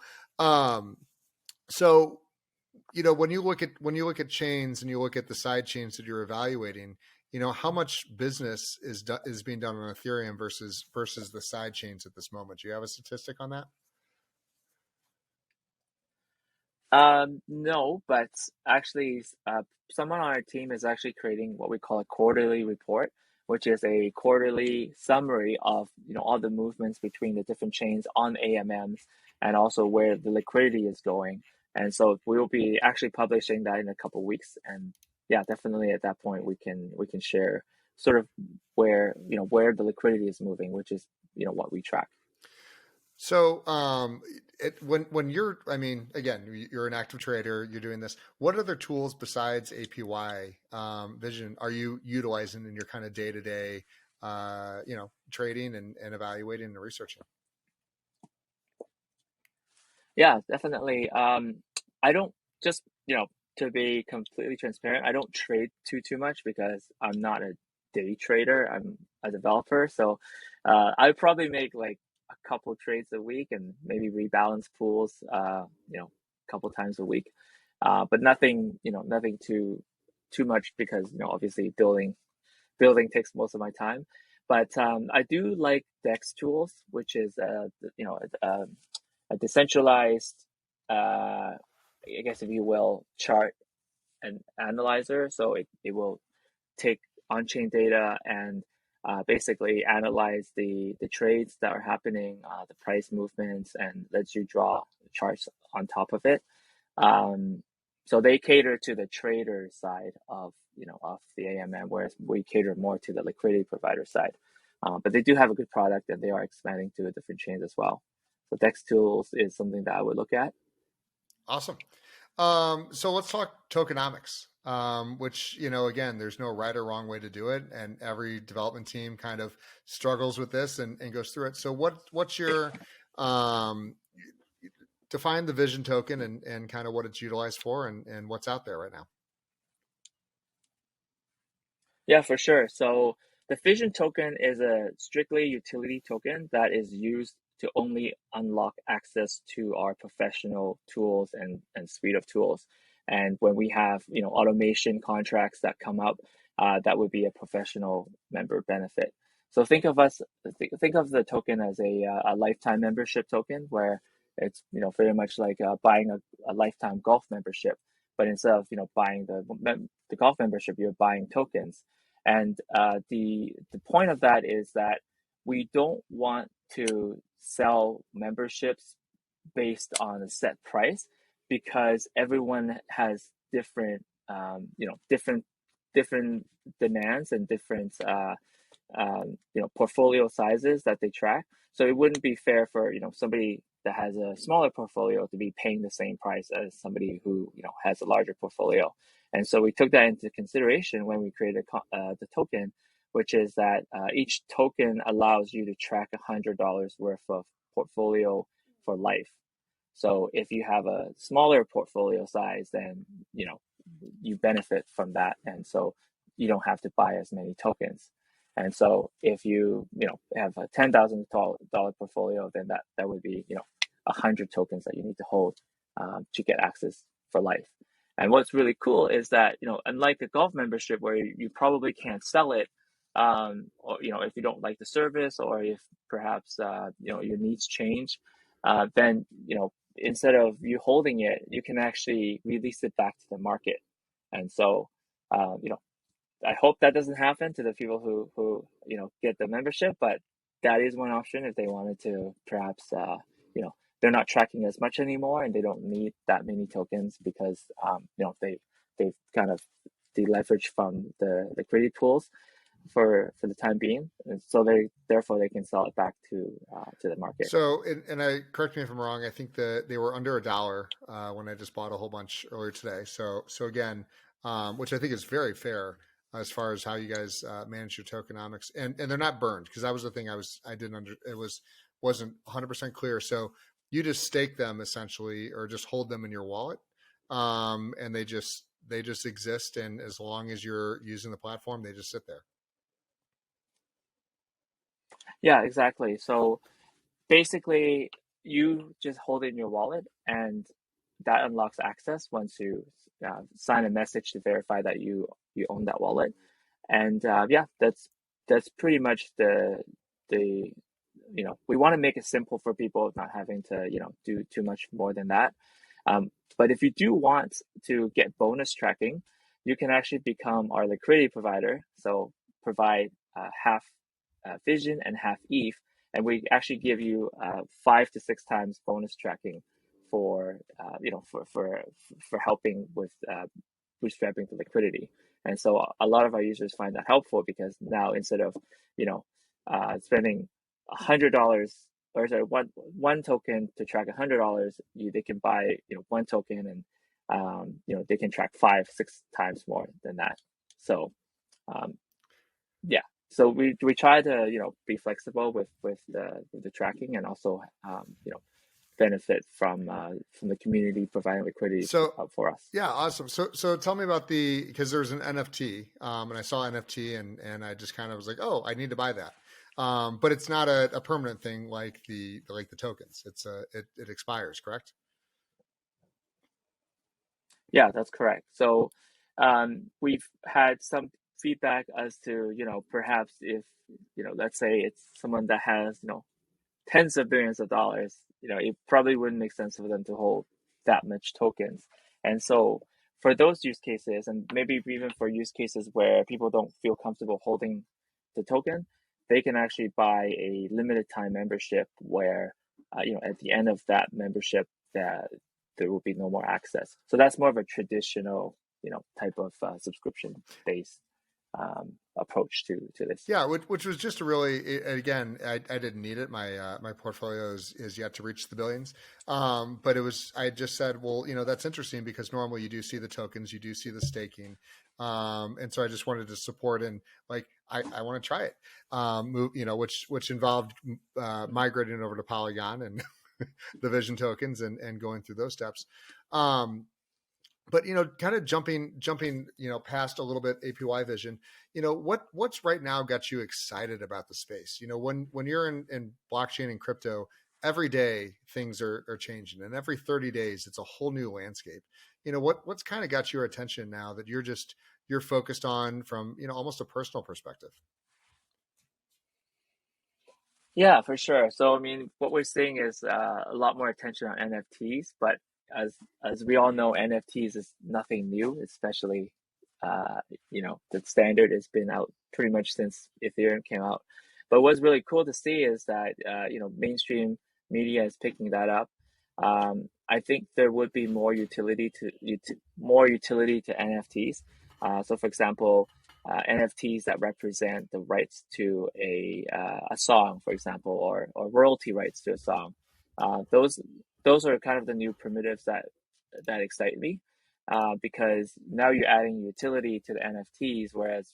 S1: So when you look at chains and you look at the side chains that you're evaluating, how much business is being done on Ethereum versus the side chains at this moment? Do you have a statistic on that?
S2: No, but actually, someone on our team is actually creating what we call a quarterly report, which is a quarterly summary of all the movements between the different chains on AMMs and also where the liquidity is going. And so we will be actually publishing that in a couple of weeks. And yeah, definitely at that point we can share sort of where the liquidity is moving, which is what we track.
S1: So, when you're, I mean, again, you're an active trader, you're doing this. What other tools besides APY Vision are you utilizing in your kind of day to day, trading and evaluating and researching?
S2: Yeah, definitely. I don't just, to be completely transparent, I don't trade too much because I'm not a day trader. I'm a developer. So I probably make like a couple trades a week and maybe rebalance pools, a couple times a week. But nothing, nothing too too much because obviously building takes most of my time. But I do like DEX tools, which is a decentralized, I guess if you will, chart and analyzer. So it will take on-chain data and basically analyze the trades that are happening, the price movements, and lets you draw charts on top of it. So they cater to the trader side of the AMM, whereas we cater more to the liquidity provider side. But they do have a good product, and they are expanding to different chains as well. So DEX tools is something that I would look at.
S1: Awesome. So let's talk tokenomics, which, again, there's no right or wrong way to do it. And every development team kind of struggles with this and goes through it. So what's your, define the Vision token and kind of what it's utilized for and what's out there right now.
S2: Yeah, for sure. So the Vision token is a strictly utility token that is used to only unlock access to our professional tools and suite of tools. And when we have automation contracts that come up, that would be a professional member benefit. So think of the token as a lifetime membership token, where it's very much like buying a lifetime golf membership, but instead of buying the golf membership, you're buying tokens. And the point of that is that we don't want to sell memberships based on a set price, because everyone has different different demands and different portfolio sizes that they track. So it wouldn't be fair for somebody that has a smaller portfolio to be paying the same price as somebody who has a larger portfolio. And so we took that into consideration when we created the token, which is that each token allows you to track $100 worth of portfolio for life. So if you have a smaller portfolio size, then you benefit from that, and so you don't have to buy as many tokens. And so if you have a $10,000 portfolio, then that would be 100 tokens that you need to hold to get access for life. And what's really cool is that unlike a golf membership where you probably can't sell it, or if you don't like the service, or if perhaps your needs change, then instead of you holding it, you can actually release it back to the market. And so I hope that doesn't happen to the people who get the membership, but that is one option if they wanted to perhaps they're not tracking as much anymore and they don't need that many tokens because they've kind of deleveraged from the liquidity pools for the time being, and so therefore they can sell it back to the market.
S1: So, and I correct me if I'm wrong, I think that they were under $1 when I just bought a whole bunch earlier today. So again, which I think is very fair as far as how you guys manage your tokenomics, and they're not burned, because that was the thing wasn't 100% clear. So you just stake them essentially, or just hold them in your wallet, and they just exist, and as long as you're using the platform, they just sit there.
S2: Yeah, exactly. So basically, you just hold it in your wallet, and that unlocks access once you sign a message to verify that you own that wallet. And yeah, that's pretty much the we want to make it simple for people, not having to do too much more than that. But if you do want to get bonus tracking, you can actually become our liquidity provider. So provide half Vision and half ETH, and we actually give you 5 to 6 times bonus tracking for for helping with bootstrapping the liquidity. And so a lot of our users find that helpful, because now instead of spending $100, or sorry, one token to track $100, they can buy one token, and they can track 5-6 times more than that. So yeah, so we try to be flexible with the tracking, and also benefit from the community providing liquidity for us.
S1: Yeah, awesome. So tell me about because there's an NFT, and I saw NFT, and I just kind of was like, oh, I need to buy that. But it's not a permanent thing like the tokens. It expires, correct?
S2: Yeah, that's correct. So we've had some feedback as to, perhaps if, let's say it's someone that has, tens of billions of dollars, it probably wouldn't make sense for them to hold that much tokens. And so for those use cases, and maybe even for use cases where people don't feel comfortable holding the token, they can actually buy a limited time membership where, at the end of that membership, that there will be no more access. So that's more of a traditional, type of subscription based approach to this.
S1: Yeah, which was just a really, again, I didn't need it. My portfolio is yet to reach the billions, but I just said, well, that's interesting because normally you do see the tokens, you do see the staking, and so I just wanted to support and like I want to try it, move, which involved migrating over to Polygon and the Vision tokens and going through those steps. But kind of jumping, past a little bit APY.Vision, what's right now got you excited about the space? When you're in blockchain and crypto, every day things are changing, and every 30 days it's a whole new landscape. What's kind of got your attention now that you're focused on from almost a personal perspective?
S2: Yeah, for sure. So I mean, what we're seeing is a lot more attention on NFTs, but as we all know, NFTs is nothing new, especially the standard has been out pretty much since Ethereum came out. But what's really cool to see is that mainstream media is picking that up. I think there would be more utility to NFTs. So, for example, NFTs that represent the rights to a song, for example, or royalty rights to a song. Those are kind of the new primitives that excite me, because now you're adding utility to the NFTs, whereas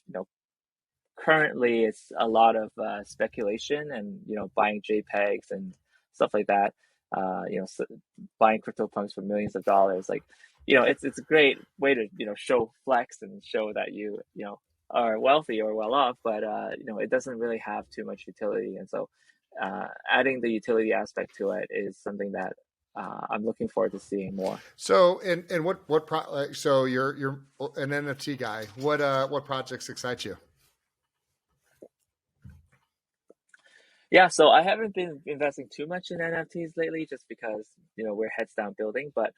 S2: currently it's a lot of speculation and buying JPEGs and stuff like that. So buying CryptoPunks for millions of dollars, like it's a great way to show flex and show that you are wealthy or well off, but it doesn't really have too much utility, and so adding the utility aspect to it is something that I'm looking forward to seeing more.
S1: So, and so you're an NFT guy. What projects excite you?
S2: Yeah, so I haven't been investing too much in NFTs lately, just because we're heads down building. But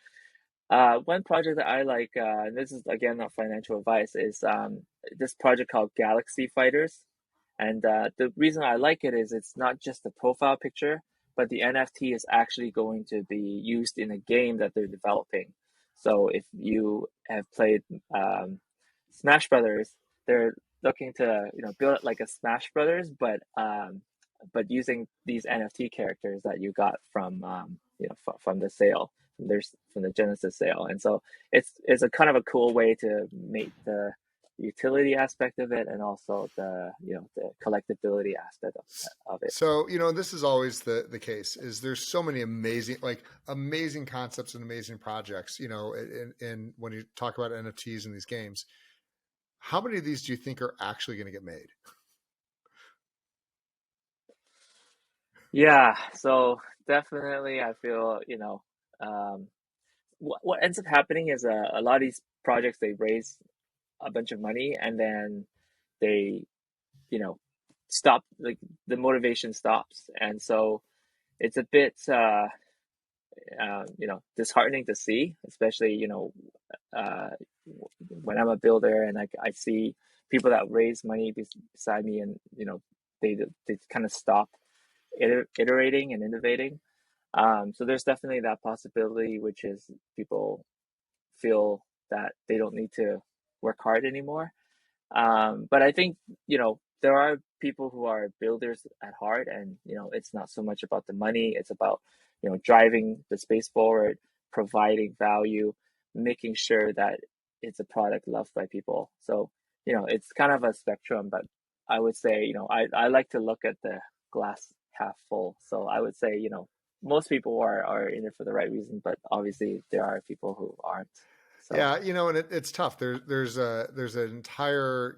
S2: one project that I like, and this is again not financial advice, is this project called Galaxy Fighters. And the reason I like it is it's not just the profile picture, but the NFT is actually going to be used in a game that they're developing. So if you have played Smash Brothers, they're looking to build it like a Smash Brothers, but using these NFT characters that you got from from the sale, from the Genesis sale. And so it's a kind of a cool way to make the utility aspect of it and also the the collectability aspect of it.
S1: So, this is always the case is there's so many amazing concepts and amazing projects, and when you talk about NFTs in these games, how many of these do you think are actually going to get made?
S2: Yeah, so definitely I feel, what ends up happening is a lot of these projects, they raise a bunch of money and then they, you know, stop, like the motivation stops. And so it's a bit, disheartening to see, especially, uh, when I'm a builder and I see people that raise money beside me and, they kind of stop iterating and innovating. So there's definitely that possibility, which is people feel that they don't need to work hard anymore. But I think, there are people who are builders at heart, and, it's not so much about the money, it's about, driving the space forward, providing value, making sure that it's a product loved by people. So, it's kind of a spectrum, but I would say, I like to look at the glass half full. So I would say, most people are in it for the right reason, but obviously there are people who aren't. So
S1: Yeah, and it's tough. There's an entire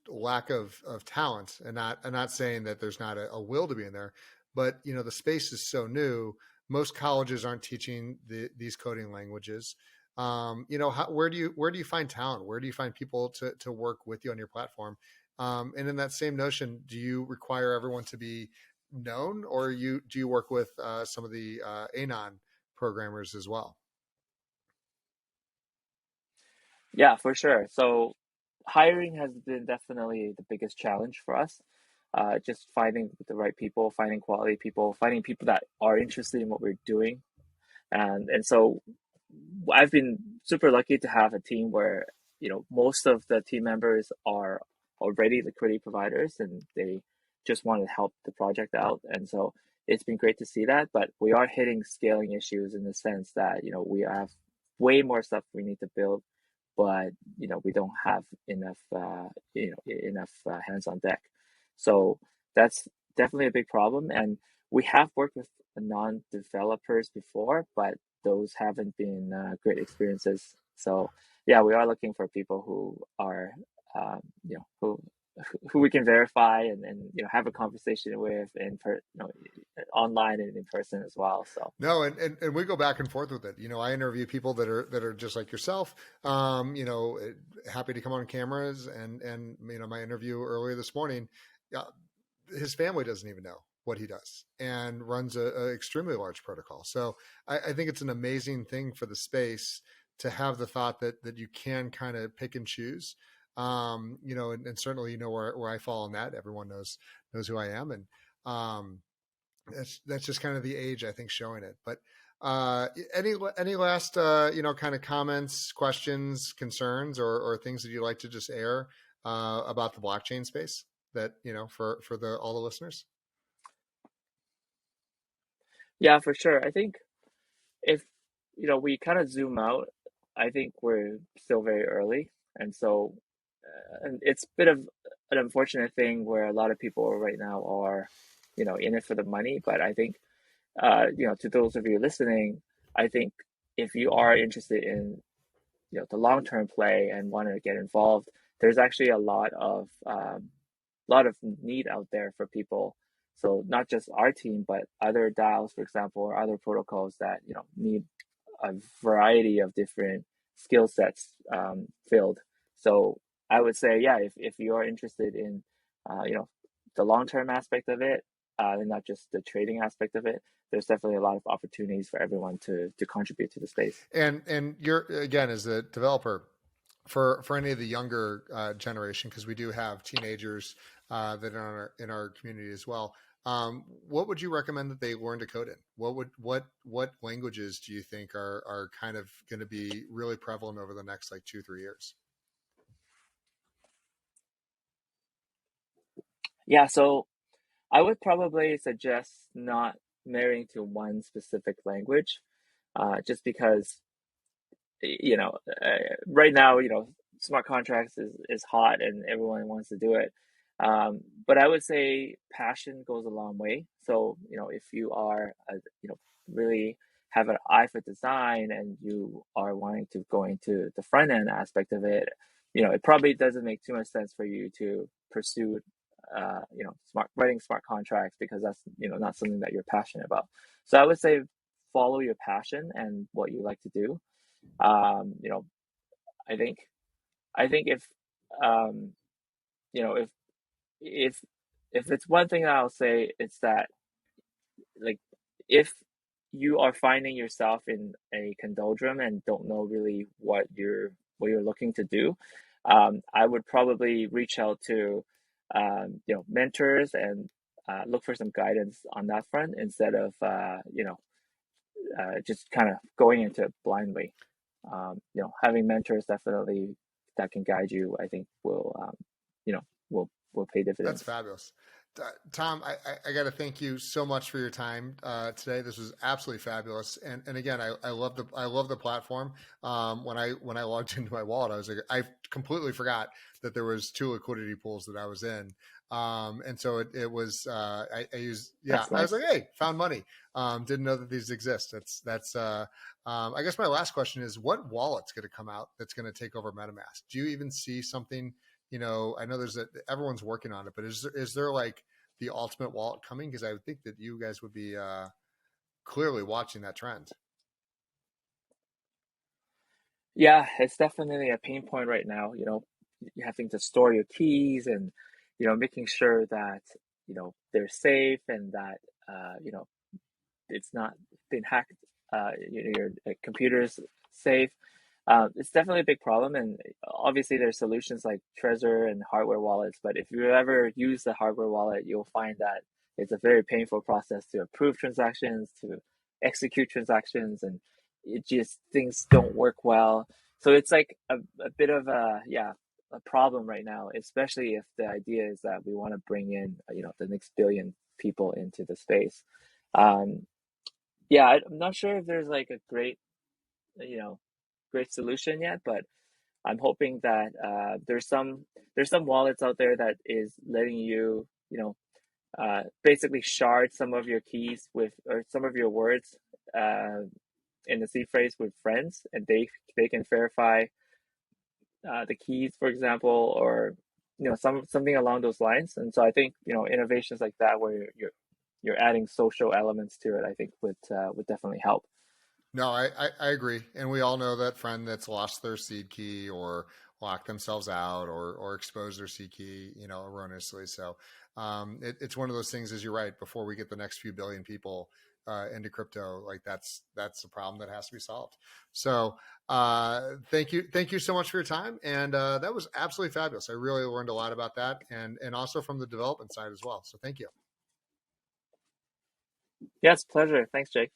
S1: lack of talent, and I'm not saying that there's not a will to be in there, but the space is so new. Most colleges aren't teaching these coding languages. where do you find talent? Where do you find people to work with you on your platform? And in that same notion, do you require everyone to be known, or do you work with some of the anon programmers as well?
S2: Yeah, for sure. So hiring has been definitely the biggest challenge for us. Just finding the right people, finding quality people, finding people that are interested in what we're doing. And so I've been super lucky to have a team where, most of the team members are already liquidity providers and they just want to help the project out. And so it's been great to see that, but we are hitting scaling issues in the sense that, we have way more stuff we need to build, but we don't have enough hands on deck. So that's definitely a big problem, and we have worked with non-developers before, but those haven't been great experiences. So yeah, we are looking for people who are who we can verify and have a conversation with online and in person as well. So
S1: No, and we go back and forth with it. I interview people that are just like yourself. Happy to come on cameras, and my interview earlier this morning, his family doesn't even know what he does and runs a extremely large protocol. So I think it's an amazing thing for the space to have the thought that you can kind of pick and choose. And certainly where I fall on that. Everyone knows who I am, and that's just kind of the age, I think, showing it. But any last kind of comments, questions, concerns, or things that you'd like to just air about the blockchain space that for all the listeners?
S2: yeah, for sure. I think if we kind of zoom out, I think we're still very early, and so and it's a bit of an unfortunate thing where a lot of people right now are in it for the money. But I think to those of you listening, I think if you are interested in the long-term play and want to get involved, there's actually a lot of need out there for people. So not just our team, but other DAOs, for example, or other protocols that need a variety of different skill sets filled. So I would say, yeah, if you are interested in, the long term aspect of it, and not just the trading aspect of it, there's definitely a lot of opportunities for everyone to contribute to the space.
S1: And you're, again, as a developer, for any of the younger generation, because we do have teenagers that are in our community as well. What would you recommend that they learn to code in? What languages do you think are kind of going to be really prevalent over the next like 2-3 years?
S2: Yeah, so I would probably suggest not marrying to one specific language, just because right now, smart contracts is hot and everyone wants to do it. But I would say passion goes a long way. So, if you are, really have an eye for design and you are wanting to go into the front end aspect of it, it probably doesn't make too much sense for you to pursue, smart contracts because that's, not something that you're passionate about. So I would say follow your passion and what you like to do. um, you know, I think if um, you know if if it's one thing that I'll say, it's that, like, if you are finding yourself in a conundrum and don't know really what you're looking to do, I would probably reach out to mentors and look for some guidance on that front instead of just kind of going into it blindly. Having mentors definitely that can guide you, I think you know, will pay
S1: That's
S2: dividends.
S1: fabulous. Tom, I got to thank you so much for your time today. This was absolutely fabulous, and again, I love the platform. When I logged into my wallet, I was like, I completely forgot that there was two liquidity pools that I was in, and so it was I used, yeah,
S2: That's
S1: I was
S2: nice.
S1: like, hey, found money. Didn't know that these exist. That's I guess my last question is, what wallet's going to come out that's going to take over MetaMask? Do you even see something? I know everyone's working on it, but is there like the ultimate wallet coming? Because I would think that you guys would be clearly watching that trend.
S2: Yeah, it's definitely a pain point right now. You having to store your keys and, making sure that, they're safe and that, it's not been hacked. Your computer's safe. It's definitely a big problem, and obviously there's solutions like Trezor and hardware wallets. But if you ever use the hardware wallet, you'll find that it's a very painful process to approve transactions, to execute transactions, and it just things don't work well. So it's like a bit of a problem right now, especially if the idea is that we want to bring in the next billion people into the space. Um, yeah, I'm not sure if there's like a you know, great solution yet, but I'm hoping that there's some wallets out there that is letting you, basically shard some of your keys with or some of your words uh, in the seed phrase with friends, and they can verify the keys, for example, or something along those lines. And so I think innovations like that where you're adding social elements to it, I think would definitely help.
S1: No, I agree. And we all know that friend that's lost their seed key or locked themselves out or exposed their seed key, erroneously. So it's one of those things, as you're right, before we get the next few billion people into crypto, like that's a problem that has to be solved. So thank you so much for your time. And that was absolutely fabulous. I really learned a lot about that and also from the development side as well. So thank you.
S2: Yes, pleasure. Thanks, Jake.